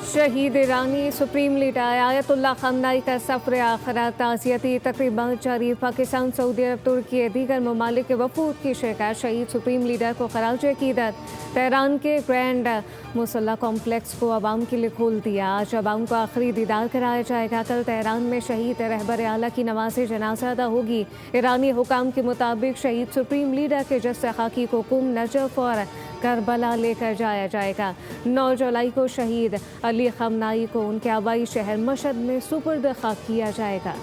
शहीद ईरानी supreme leader ayatollah खamenei का सफ़र आखिरत ताज़ियती तकरीबन जारी। पाकिस्तान, सऊदी अरब, तुर्की दीगर ममालिक के वफूद की शिरकत। शहीद सुप्रीम लीडर को खराज अकीदत। तेहरान के ग्रैंड मुसल्ला कॉम्प्लेक्स को आवाम के लिए खोल दिया। आज आवाम को आखिरी दीदार कराया जाएगा। कल तेहरान में शहीद रहबर आला की नमाज जनाजा अदा होगी। ईरानी हुकाम के मुताबिक शहीद सुप्रीम लीडर के जस्से खाकी को कुम, नजफ और करबला लेकर जाया जाएगा। 9 जुलाई को शहीद अली खamenei को उनके आबाई शहर मशहद में सुपुर्द खाक किया जाएगा।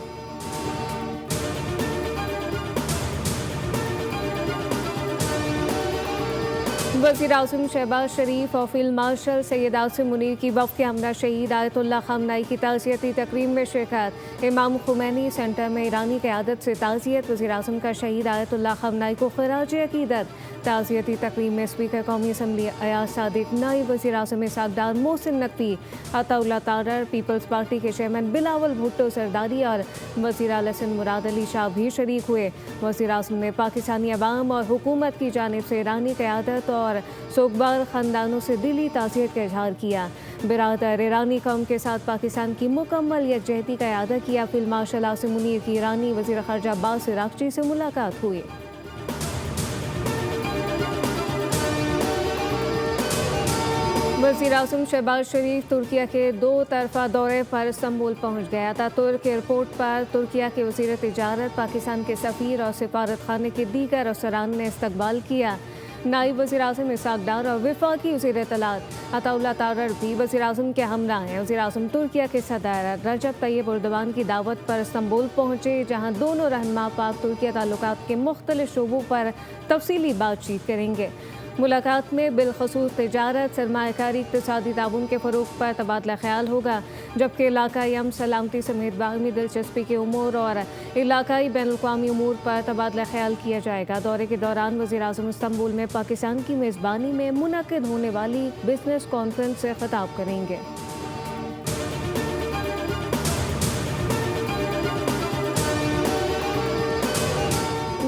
वज़ीर आज़म शहबाज शरीफ और फील्ड मार्शल सैयद आसिम मुनीर की वफ़ के हमरा शहीद आयतुल्ला खamenei की ताज़ियती तकरीब में शिरकत। इमाम खुमैनी सेंटर में ईरानी क़यादत से ताज़ियत। वज़ीर आज़म का शहीद आयतुल्ला खamenei को खराज अकीदत। ताज़ियती तकरीब में स्पीकर कौमी असम्बली अयाज सादिक, नायब वज़ीर आज़म इसहाक़, मोहसिन नकवी, अताउल्लाह तारर, पीपल्स पार्टी के चेयरमैन बिलावल भुट्टो सरदारी और वज़ीर आला सिंध मुराद अली शाह भी शरीक हुए। वज़ीर आज़म ने पाकिस्तानी अवाम और हुकूमत की जानिब से ईरानी क़यादत और सोगबार ख़ानदानों से दिली ताज़ियत का इजहार किया। बिरादर ईरानी कौम के साथ पाकिस्तान की मुकम्मल यकजहती का इरादा किया। फील्ड मार्शल आसिम मुनीर की ईरानी वज़ीर ख़ारजा अब्बास इराक़ची से मुलाकात हुई। वज़ीर आज़म शहबाज शरीफ तुर्किया के 2 तरफ़ा दौरे पर इस्तांबुल पहुँच गया था। तुर्क एयरपोर्ट पर तुर्किया के वज़ीर तिजारत, पाकिस्तान के सफ़ीर और सिफारत खाने के दीगर अफसरान ने इस्तकबाल किया। नायब वज़ीर आज़म इसहाक़ डार और वफाकी वज़ीर इत्तलात अताउल्लाह तारर भी वज़ीर आज़म के हमरा हैं। वज़ीर आज़म तुर्किया के सदर रजब तैयब एर्दोगान की दावत पर इस्तांबुल पहुँचे, जहाँ दोनों रहनुमा पाक तुर्किया ताल्लुकात के मुख्तलिफ शोबों पर तफसीली बातचीत करेंगे। मुलाकात में बिलखसूस तिजारत, सरमायाकारी, इक़्तिसादी ताउन के फ़रोग़ पर तबादला ख्याल होगा, जबकि इलाकाई अमन सलामती समेत बाहमी दिलचस्पी के उमूर और इलाकाई बैनुल-अक़वामी उमूर पर तबादला ख्याल किया जाएगा। दौरे के दौरान वज़ीर आज़म इस्तांबुल में पाकिस्तान की मेज़बानी में मुनक़िद होने वाली बिजनेस कॉन्फ्रेंस से ख़िताब करेंगे।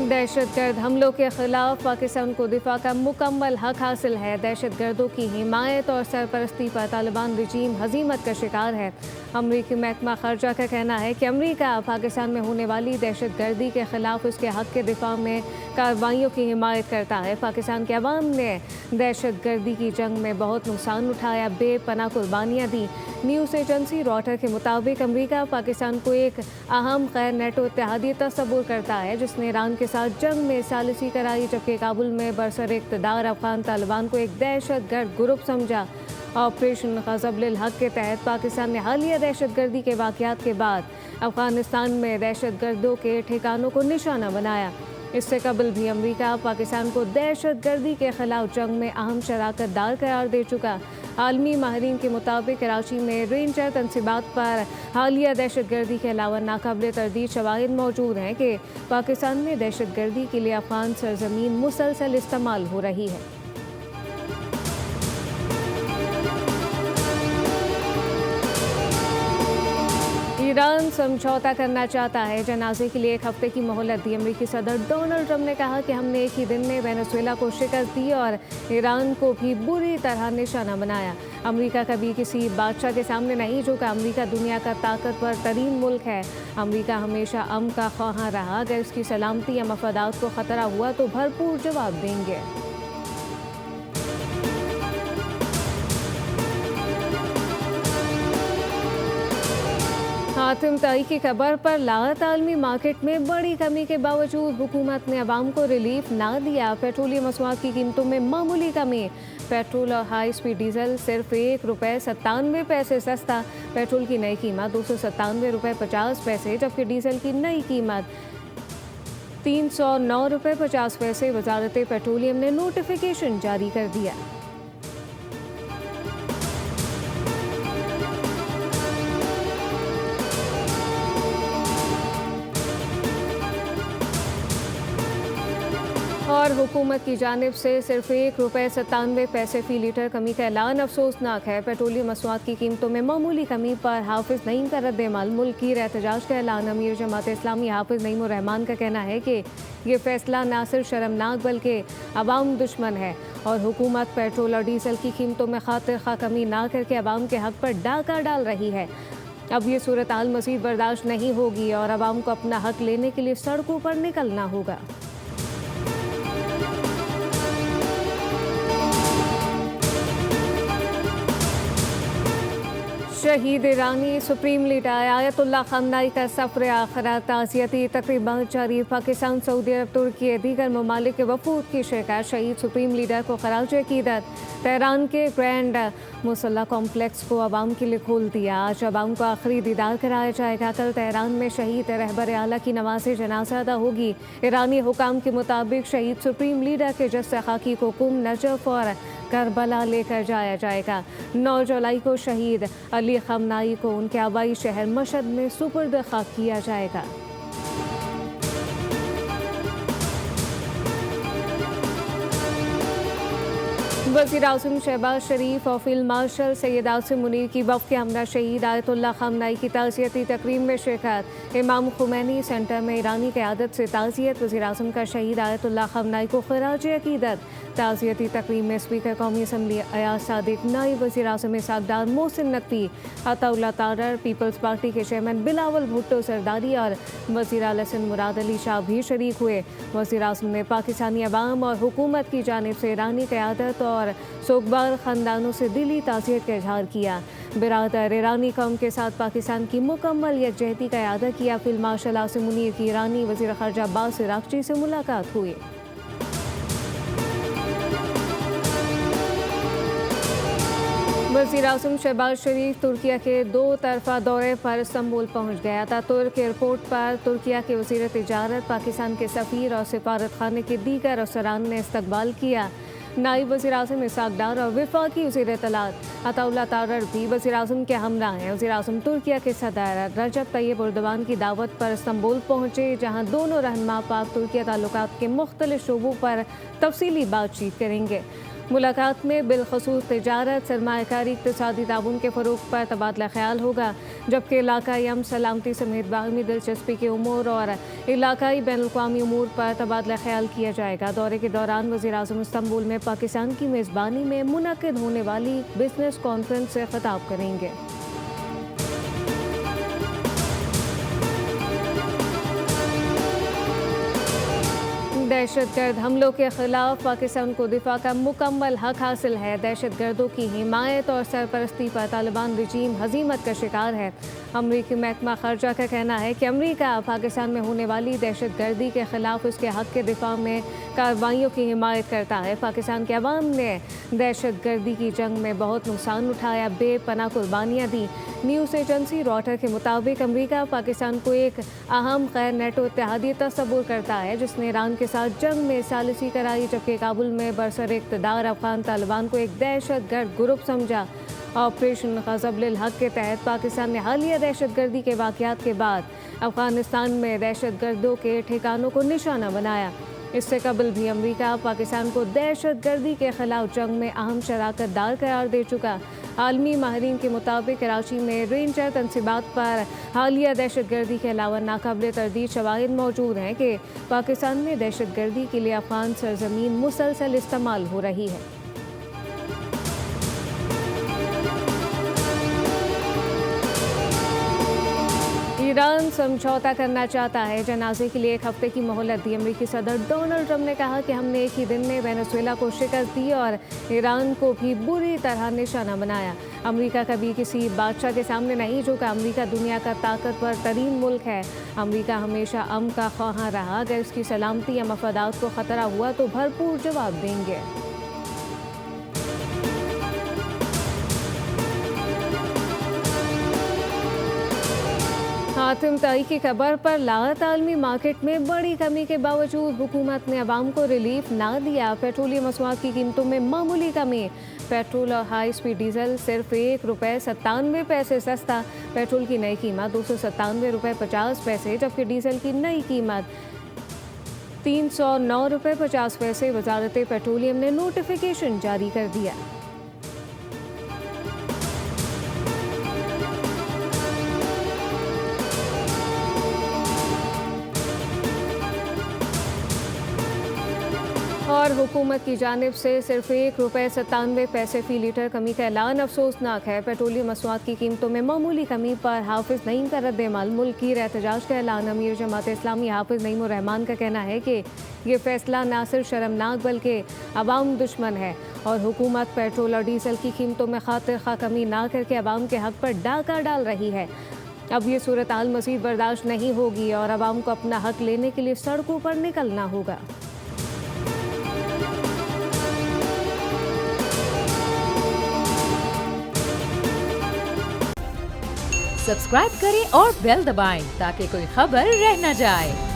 दहशतगर्द हमलों के खिलाफ पाकिस्तान को दिफा का मुकम्मल हक हासिल है। दहशतगर्दों की हिमायत और सरपरस्ती पर तालिबान रजीम हजीमत का शिकार है। अमरीकी महकमा ख़ारजा का कहना है कि अमरीका पाकिस्तान में होने वाली दहशतगर्दी के खिलाफ उसके हक के दिफा में कार्रवाइयों की हिमायत करता है। पाकिस्तान के अवाम ने दहशतगर्दी की जंग में बहुत नुकसान उठाया, बेपनाह कुर्बानियाँ दी। न्यूज़ एजेंसी रॉयटर्स के मुताबिक अमरीका पाकिस्तान को एक अहम गैर नेटो इत्तेहादी तस्वुर करता है, जिसने ईरान के साथ जंग में सालिसी कराई, जबकि काबुल में बरसर इक़्तिदार अफ़गान तालिबान को एक दहशतगर्द ग्रुप समझा। ऑपरेशन ग़ज़ब-उल हक़ के तहत पाकिस्तान ने हालिया दहशतगर्दी के वाक़यात के बाद अफ़गानिस्तान में दहशतगर्दों के ठिकानों को निशाना बनाया। इससे कबल भी अमरीका पाकिस्तान को दहशतगर्दी के खिलाफ जंग में अहम शराकत दार करार दे चुका। आलमी माहिरीन के मुताबिक कराची में रेंजर तनसीबात पर हालिया दहशतगर्दी के अलावा नाकाबिल तरदीद शवाहिद मौजूद हैं कि पाकिस्तान में दहशतगर्दी के लिए अफ़गान सरजमीन मुसलसल इस्तेमाल हो रही है। ईरान समझौता करना चाहता है। जनाजे के लिए 1 हफ्ते की मोहलत दी। अमेरिकी सदर डोनाल्ड ट्रंप ने कहा कि हमने एक ही दिन में वेनेजुएला को शिकस्त दी और ईरान को भी बुरी तरह निशाना बनाया। अमेरिका कभी किसी बादशाह के सामने नहीं झुका। अमेरिका दुनिया का ताकतवर तरीन मुल्क है। अमेरिका हमेशा अमन का ख्वाहां रहा। अगर इसकी सलामती या मफादात को ख़तरा हुआ तो भरपूर जवाब देंगे। हातिम ताई की खबर पर लागत आलमी मार्केट में बड़ी कमी के बावजूद हुकूमत ने अवाम को रिलीफ ना दिया। पेट्रोलियम मसनूआत की कीमतों में मामूली कमी। पेट्रोल और हाई स्पीड डीजल सिर्फ ₹1.97 सस्ता। पेट्रोल की नई कीमत ₹297.50, जबकि डीजल की नई कीमत ₹309.50। वजारत पेट्रोलियम ने नोटिफिकेशन जारी कर दिया। और और हुकूमत की जानिब से सिर्फ ₹1.97 फी लीटर कमी का ऐलान अफसोसनाक है। पेट्रोलियम मसनूआत की कीमतों में मामूली कमी पर हाफिज नईम का रद्द-ए-अमल। मुल्क की एहतजाज का ऐलान। अमीर जमात इस्लामी हाफिज नईम उर रहमान का कहना है कि ये फैसला ना सिर्फ शर्मनाक बल्कि अवाम दुश्मन है और हुकूमत पेट्रोल और डीजल की कीमतों में खातिर खा कमी ना करके अवाम के हक पर डाका डाल रही है। अब ये सूरत हाल मज़ीद बर्दाश्त नहीं होगी और अवाम को अपना हक लेने के लिए सड़कों पर निकलना होगा। शहीद ईरानी सुप्रीम लीडर आयतुल्लाह खamenei का सफ़र आखिरत। ताज़ियती तकरीबात जारी। पाकिस्तान, सऊदी अरब, तुर्की दीगर ममालिक के वफूद की शिरकत। शहीद सुप्रीम लीडर को खराज अकीदत। तेहरान के ग्रैंड मुसल्ला कॉम्प्लेक्स को आवाम के लिए खोल दिया। आज आवाम को आखिरी दीदार कराया जाएगा। कल तेहरान में शहीद रहबर आला की नमाज़ जनाजा अदा होगी। ईरानी हुकाम के मुताबिक शहीद सुप्रीम लीडर के जस्से खाकी को कुम, नजफ और करबला लेकर जाया जाएगा। 9 जुलाई को शहीद अली खamenei को उनके आबाई शहर मशहद में सुपुर्द खाक किया जाएगा। वज़ीर आज़म शहबाज शरीफ और फील्ड मार्शल सैयद आसिम मुनीर की वफ़ के हमरा शहीद आयतुल्लाह खamenei की ताज़ियती तकरीब में शिरकत। इमाम खुमैनी सेंटर में ईरानी क़यादत से ताज़ियत। वज़ीर आज़म का शहीद आयतुल्लाह खamenei को खराज अकीदत। ताज़ियती तकरीब में स्पीकर कौमी असम्बली अयाज सादिक, नायब वज़ीर आज़म इसहाक़ डार, मोहसिन नकवी, अताउल्लाह तारर, पीपल्स पार्टी के चेयरमैन बिलावल भुट्टो सरदारी और वज़ीर आला सिंध मुराद अली शाह भी शरीक हुए। वज़ीर आज़म ने पाकिस्तानी अवाम और हुकूमत की जानिब से ईरानी क़यादत और सोगबार ख़ानदानों से दिली ताज़ियत का इजहार किया। बिरादर ईरानी कौम के साथ पाकिस्तान की मुकम्मल यकजहती का इरादा किया। फील्ड मार्शल आसिम मुनीर की ईरानी वज़ीर ख़ारजा अब्बास इराक़ची से मुलाकात हुई। वज़ीर आज़म शहबाज शरीफ तुर्किया के 2 तरफ़ा दौरे पर इस्तांबुल पहुँच गया था। तुर्क एयरपोर्ट पर तुर्किया के वज़ीर तिजारत, पाकिस्तान के सफ़ीर और सिफारत खाने के दीगर अफसरान ने इस्तकबाल किया। नायब वज़ीर आज़म इसहाक़ डार और वफाकी वज़ीर इत्तलात अताउल्लाह तारर भी वज़ीर आज़म के हमरा हैं। वज़ीर आज़म तुर्किया के सदर रजब तैयब एर्दोगान की दावत पर इस्तांबुल पहुँचे, जहाँ दोनों रहनुमा पाक तुर्किया ताल्लुकात के मुख्तलिफ शोबों पर तफसीली बातचीत करेंगे। मुलाकात में बिलखसूस तिजारत, सरमायाकारी, इक़्तिसादी ताउन के फ़रोग़ पर तबादला ख्याल होगा, जबकि इलाकाई अमन सलामती समेत बाहमी दिलचस्पी के उमूर और इलाकाई बैनुल-अक़वामी उमूर पर तबादला ख्याल किया जाएगा। दौरे के दौरान वज़ीर आज़म इस्तांबुल में पाकिस्तान की मेज़बानी में मुनक़िद होने वाली बिजनेस कॉन्फ्रेंस से ख़िताब करेंगे। दहशतगर्द हमलों के खिलाफ पाकिस्तान को दिफा का मुकम्मल हक हासिल है। दहशतगर्दों की हिमायत और सरपरस्ती पर तालिबान रजीम हजीमत का शिकार है। अमरीकी महकमा खर्जा का कहना है कि अमरीका पाकिस्तान में होने वाली दहशतगर्दी के खिलाफ उसके हक के दिफा में कार्रवाइयों की हिमायत करता है। पाकिस्तान के अवाम ने दहशतगर्दी की जंग में बहुत नुकसान उठाया, बेपनाह कुर्बानियाँ दी। न्यूज़ एजेंसी रॉयटर्स के मुताबिक अमरीका पाकिस्तान को एक अहम गैर नेटो इत्तेहादी तस्वुर करता है, जिसने ईरान के साथ जंग में सालिसी कराई, जबकि काबुल में बरसर इक़्तिदार अफगान तालिबान को एक दहशतगर्द ग्रुप समझा। ऑपरेशन ग़ज़ब-उल हक़ के तहत पाकिस्तान ने हालिया दहशतगर्दी के वाक़यात के बाद अफ़गानिस्तान में दहशतगर्दों के ठिकानों को निशाना बनाया। इससे कबल भी अमरीका पाकिस्तान को दहशतगर्दी के खिलाफ जंग में अहम शराकत दार करार दे चुका। आलमी माहिरीन के मुताबिक कराची में रेंजर तनसीबात पर हालिया दहशतगर्दी के अलावा नाकाबिल तरदीद शवाहिद मौजूद हैं कि पाकिस्तान में दहशतगर्दी के लिए अफ़गान सरजमीन मुसलसल इस्तेमाल हो रही है। ईरान समझौता करना चाहता है। जनाजे के लिए 1 हफ्ते की मोहलत दी। अमेरिकी सदर डोनाल्ड ट्रंप ने कहा कि हमने एक ही दिन में वेनेजुएला को शिकस्त दी और ईरान को भी बुरी तरह निशाना बनाया। अमेरिका कभी किसी बादशाह के सामने नहीं झुका। अमेरिका दुनिया का ताकतवर तरीन मुल्क है। अमेरिका हमेशा अमन का ख्वाहां रहा। अगर इसकी सलामती या मफादात को ख़तरा हुआ तो भरपूर जवाब देंगे। हातिम ताई की खबर पर लागत आलमी मार्केट में बड़ी कमी के बावजूद हुकूमत ने अवाम को रिलीफ ना दिया। पेट्रोलियम मसनूआत की कीमतों में मामूली कमी। पेट्रोल और हाई स्पीड डीजल सिर्फ ₹1.97 सस्ता। पेट्रोल की नई कीमत ₹297.50, जबकि डीजल की नई कीमत ₹309.50 वजारत पेट्रोलियम ने नोटिफिकेशन जारी कर दिया। और हुकूमत की जानिब से सिर्फ ₹1.97 फी लीटर कमी का ऐलान अफसोसनाक है। पेट्रोलियम मसनूआत की कीमतों में मामूली कमी पर हाफिज नईम का रद्द-ए-अमल, मुल्क की एहतजाज का ऐलान। अमीर जमात इस्लामी हाफिज नईम उर रहमान का कहना है कि ये फैसला ना सिर्फ शर्मनाक बल्कि अवाम दुश्मन है और हुकूमत पेट्रोल और डीजल की कीमतों में खातिर खा कमी ना करके अवाम के हक पर डाका डाल रही है। अब ये सूरत हाल मज़ीद बर्दाश्त नहीं होगी और अवाम को अपना हक लेने के लिए सड़कों पर निकलना होगा। सब्सक्राइब करें और बेल दबाएं ताकि कोई खबर रह न जाए।